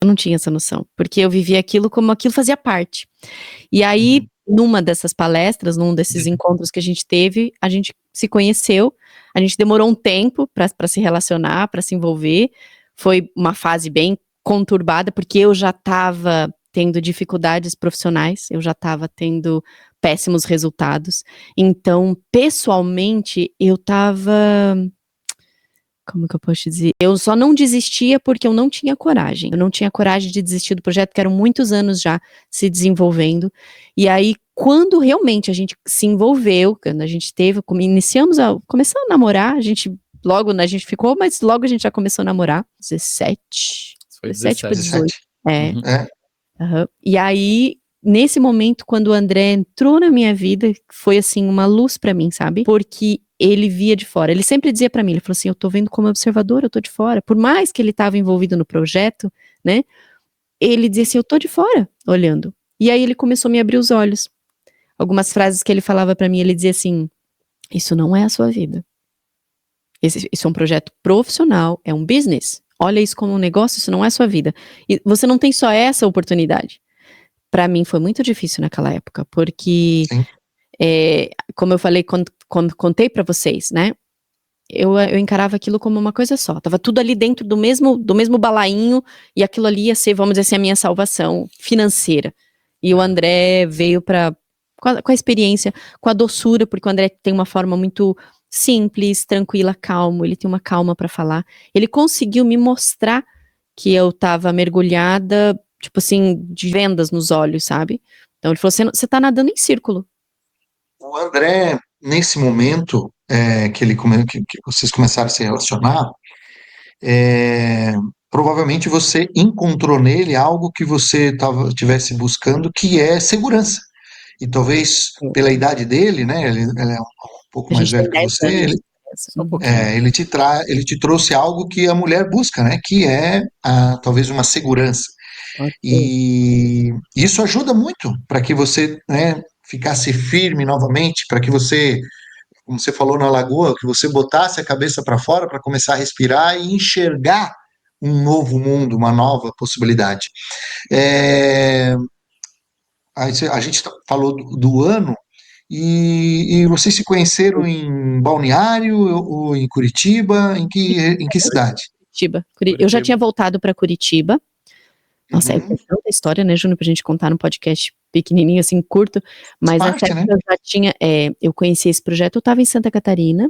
Eu não tinha essa noção, porque eu vivia aquilo como aquilo fazia parte. E aí, numa dessas palestras, num desses encontros que a gente teve, a gente se conheceu, a gente demorou um tempo para se relacionar, para se envolver. Foi uma fase bem conturbada, porque eu já estava tendo dificuldades profissionais, eu já estava tendo péssimos resultados. Então, pessoalmente, eu estava... Como que eu posso te dizer? Eu só não desistia porque eu não tinha coragem. Eu não tinha coragem de desistir do projeto, que eram muitos anos já se desenvolvendo. E aí, quando realmente a gente se envolveu, quando a gente teve, começou a namorar, logo a gente ficou, mas logo a gente já começou a namorar. 17. Foi 17 para 18. 17. É. É. E aí, nesse momento, quando o André entrou na minha vida, foi assim, uma luz pra mim, sabe? Porque ele via de fora. Ele sempre dizia pra mim, ele falou assim, eu tô vendo como observador, eu tô de fora. Por mais que ele tava envolvido no projeto, né? Ele dizia assim, eu tô de fora, olhando. E aí ele começou a me abrir os olhos. Algumas frases que ele falava pra mim, ele dizia assim, isso não é a sua vida. Isso é um projeto profissional, é um business. Olha isso como um negócio, isso não é a sua vida. E você não tem só essa oportunidade. Pra mim foi muito difícil naquela época, porque, como eu falei, quando contei pra vocês, né, eu encarava aquilo como uma coisa só, tava tudo ali dentro do mesmo balainho, e aquilo ali ia ser, vamos dizer assim, a minha salvação financeira. E o André veio com a experiência, com a doçura, porque o André tem uma forma muito simples, tranquila, calmo, ele tem uma calma pra falar. Ele conseguiu me mostrar que eu tava mergulhada, tipo assim, de vendas nos olhos, sabe? Então ele falou, você tá nadando em círculo. O André, nesse momento que vocês começaram a se relacionar, provavelmente você encontrou nele algo que você estivesse buscando, que é segurança. E talvez pela idade dele, né? Ele é um pouco A mais gente tem velho que 10 você. anos. Só um pouquinho. Ele te trouxe algo que a mulher busca, né? Que é talvez uma segurança. Pode ser. E isso ajuda muito para que você, né, ficasse firme novamente, para que você, como você falou na lagoa, que você botasse a cabeça para fora para começar a respirar e enxergar um novo mundo, uma nova possibilidade. A gente falou do ano, e vocês se conheceram em Balneário ou em Curitiba? Em que cidade? Curitiba. Eu já tinha voltado pra Curitiba. Nossa, é tanta história, né, Júnior, pra gente contar num podcast pequenininho, assim, curto, mas nessa época, né, eu já tinha, eu conheci esse projeto, eu tava em Santa Catarina,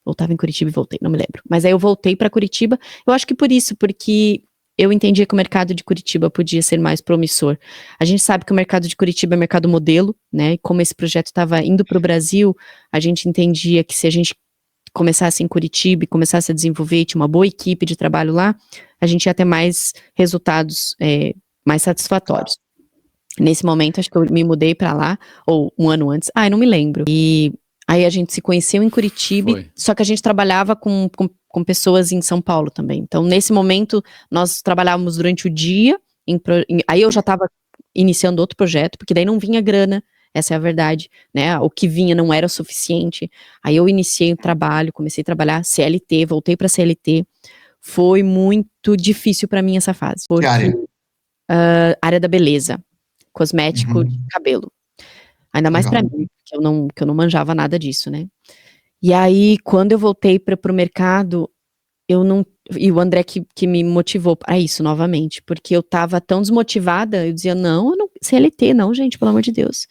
ou tava em Curitiba e voltei, não me lembro, mas aí eu voltei pra Curitiba, eu acho que por isso, porque eu entendia que o mercado de Curitiba podia ser mais promissor. A gente sabe que o mercado de Curitiba é mercado modelo, né, e como esse projeto estava indo pro Brasil, a gente entendia que se a gente começasse em Curitiba e começasse a desenvolver, tinha uma boa equipe de trabalho lá, a gente ia ter mais resultados mais satisfatórios. Nesse momento, acho que eu me mudei pra lá, ou um ano antes, eu não me lembro. E aí a gente se conheceu em Curitiba, só que a gente trabalhava com pessoas em São Paulo também. Então, nesse momento, nós trabalhávamos durante o dia, aí eu já estava iniciando outro projeto, porque daí não vinha grana, essa é a verdade, né, o que vinha não era o suficiente, aí eu iniciei o trabalho, comecei a trabalhar CLT, voltei pra CLT, foi muito difícil pra mim essa fase. Que área? Área da beleza, cosmético, de cabelo. Ainda mais pra mim, que eu não manjava nada disso, né. E aí, quando eu voltei pro mercado, e o André que me motivou a isso novamente, porque eu estava tão desmotivada, eu dizia, não, CLT não, gente, pelo amor de Deus.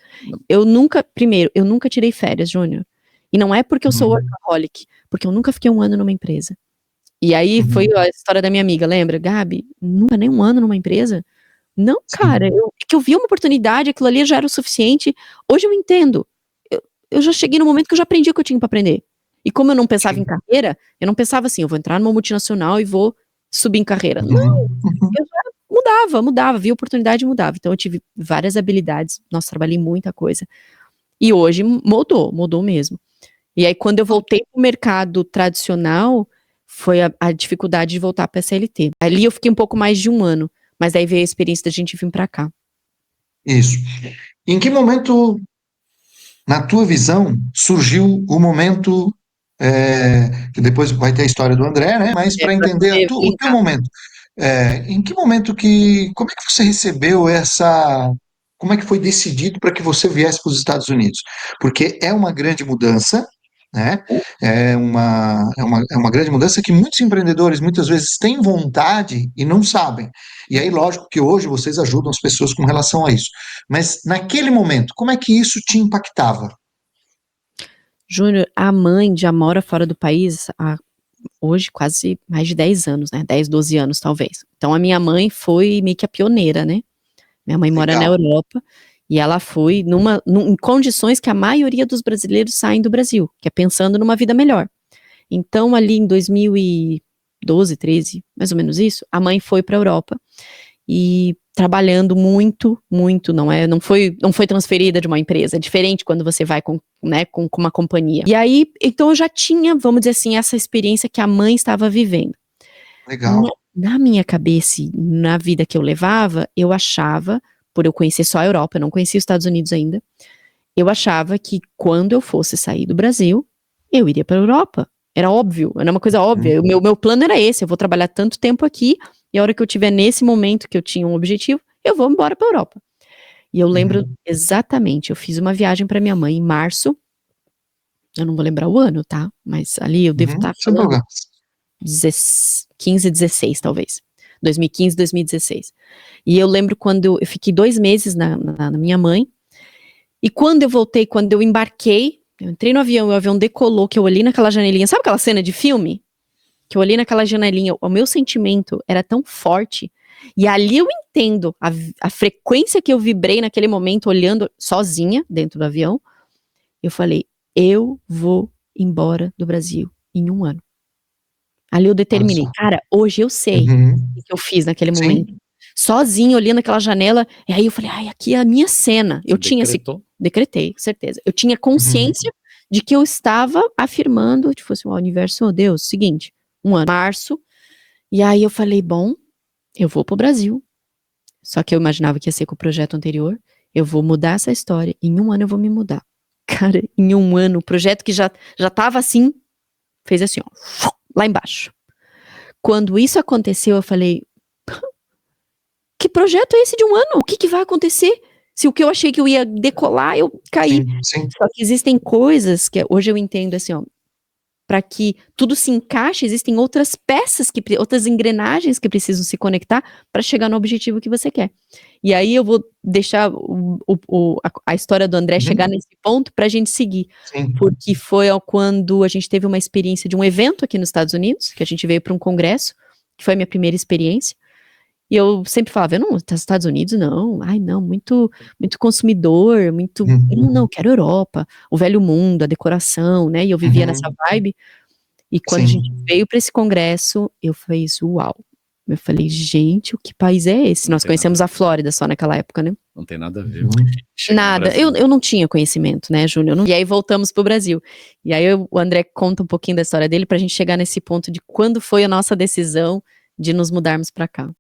Primeiro, eu nunca tirei férias, Júnior. E não é porque eu sou workaholic, porque eu nunca fiquei um ano numa empresa. E aí foi a história da minha amiga, lembra? Gabi, nunca nem um ano numa empresa? Não, cara, que eu vi uma oportunidade, aquilo ali já era o suficiente. Hoje eu entendo. Eu já cheguei no momento que eu já aprendi o que eu tinha pra aprender. E como eu não pensava em carreira, eu não pensava assim, eu vou entrar numa multinacional e vou subir em carreira. Não, eu já mudava, via oportunidade e mudava. Então eu tive várias habilidades, nossa, trabalhei muita coisa. E hoje mudou mesmo. E aí quando eu voltei pro mercado tradicional, foi a dificuldade de voltar pra CLT. Ali eu fiquei um pouco mais de um ano, mas daí veio a experiência da gente vir pra cá. Isso. Em que momento, na tua visão, surgiu o momento, que depois vai ter a história do André, né? Mas para entender o teu momento, Em que momento como é que você recebeu como é que foi decidido para que você viesse para os Estados Unidos? Porque é uma grande mudança, né? É uma grande mudança que muitos empreendedores muitas vezes têm vontade e não sabem. E aí, lógico que hoje vocês ajudam as pessoas com relação a isso. Mas naquele momento, como é que isso te impactava? Júnior, a mãe já mora fora do país há hoje quase mais de 10 anos, né? 10, 12 anos talvez. Então a minha mãe foi meio que a pioneira, né? Minha mãe mora na Legal. Europa e ela foi em condições que a maioria dos brasileiros saem do Brasil, que é pensando numa vida melhor. Então ali em 2012, 13, mais ou menos isso, a mãe foi para a Europa e trabalhando muito, muito, não foi transferida de uma empresa, é diferente quando você vai com uma companhia. E aí, então eu já tinha, vamos dizer assim, essa experiência que a mãe estava vivendo. Na, Legal. na minha cabeça, e na vida que eu levava, eu achava, por eu conhecer só a Europa, eu não conhecia os Estados Unidos ainda, eu achava que quando eu fosse sair do Brasil, eu iria para a Europa. Era óbvio, era uma coisa óbvia. O meu plano era esse, eu vou trabalhar tanto tempo aqui, e a hora que eu tiver nesse momento que eu tinha um objetivo, eu vou embora para a Europa. E eu lembro Uhum. exatamente, eu fiz uma viagem para minha mãe em março, eu não vou lembrar o ano, tá? Mas ali eu devo Uhum. estar Sem falando problema. 15, 16 talvez. 2015, 2016. E eu lembro quando eu fiquei 2 meses na minha mãe, e quando eu voltei, quando eu embarquei, eu entrei no avião, o avião decolou, que eu olhei naquela janelinha, sabe aquela cena de filme? Que eu olhei naquela janelinha, o meu sentimento era tão forte, e ali eu entendo a frequência que eu vibrei naquele momento, olhando sozinha dentro do avião, eu falei, eu vou embora do Brasil em 1 ano. Ali eu Olha determinei, só. cara, hoje eu sei Uhum. o que eu fiz naquele momento. Sim. Sozinha, olhando aquela janela, e aí eu falei, ai, aqui é a minha cena. Eu Você tinha decretou? decretei, com certeza. Eu tinha Uhum. consciência de que eu estava afirmando, tipo assim, o universo, oh Deus, seguinte, 1 ano, março, e aí eu falei, bom, eu vou pro Brasil. Só que eu imaginava que ia ser com o projeto anterior, eu vou mudar essa história, em 1 ano eu vou me mudar. Cara, em 1 ano, o projeto que já tava assim, fez assim, ó, lá embaixo. Quando isso aconteceu, eu falei, que projeto é esse de 1 ano? O que que vai acontecer? Se o que eu achei que eu ia decolar, eu caí. Sim, sim. Só que existem coisas que hoje eu entendo assim, ó, para que tudo se encaixe, existem outras peças, outras engrenagens que precisam se conectar para chegar no objetivo que você quer. E aí eu vou deixar a história do André chegar Uhum. nesse ponto para a gente seguir. Sim. Porque foi quando a gente teve uma experiência de um evento aqui nos Estados Unidos, que a gente veio para um congresso, que foi a minha primeira experiência. E eu sempre falava, eu não, Estados Unidos não, ai não, muito consumidor, não, Uhum. quero Europa, o velho mundo, a decoração, né, e eu vivia nessa Uhum. vibe, e quando a gente Sim. veio para esse congresso, eu fiz, uau, eu falei, gente, o que país é esse? Não Nós tem nada conhecemos a a Flórida só naquela época, né? Não tem nada a ver com o Uhum. que chega no Nada, Brasil. eu não tinha conhecimento, né, Júnior? E aí voltamos pro Brasil. E aí o André conta um pouquinho da história dele pra gente chegar nesse ponto de quando foi a nossa decisão de nos mudarmos pra cá.